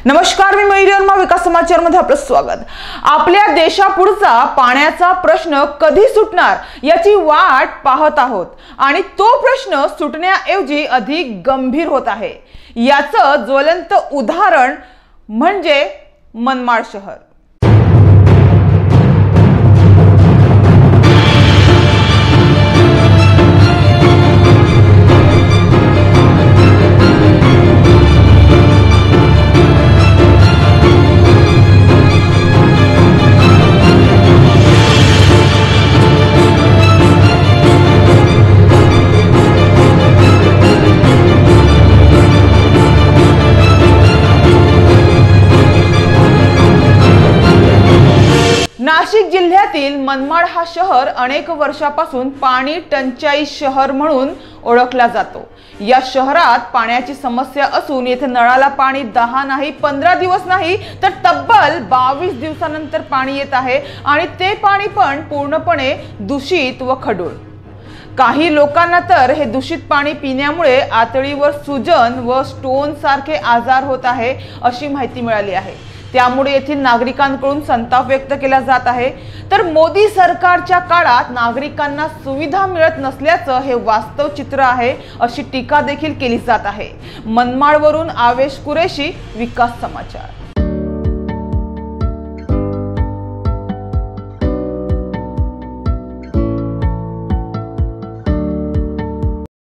नमस्कार, मी मयुरी वर्मा, विकास समाचार मध्ये आपलं स्वागत। आपल्या देशापुढचा पाण्याचा प्रश्न कधी सुटणार याची वाट पाहत आहोत आणि तो प्रश्न सुटण्याऐवजी अधिक गंभीर होत आहे। याचं ज्वलंत उदाहरण म्हणजे मनमाड शहर। नाशिक जिल्ह्यातील मनमाड हा शहर अनेक वर्षापासून पाणी टंचाई शहर म्हणून ओळखला जातो। या शहरात पाण्याची समस्या असून येथे नळाला पाणी 10 नाही 15 दिवस नाही तर तब्बल 22 दिवसानंतर पाणी येत आहे आणि ते पाणी पण पूर्णपणे दूषित व खडूळ। काही लोकांना तर हे दूषित पाणी पिण्यामुळे आतडीवर सुजन व स्टोन सारखे आजार होत आहे अशी माहिती मिळाली आहे। त्यामुळे येथील नागरिकांकडून संताप व्यक्त केला जात आहे। तर मोदी सरकारच्या काळात नागरिकांना सुविधा मिळत नसल्याचं हे वास्तव चित्र आहे अशी टीका देखील केली जात आहे। मनमाडवरून आवेश कुरेशी, विकास समाचार।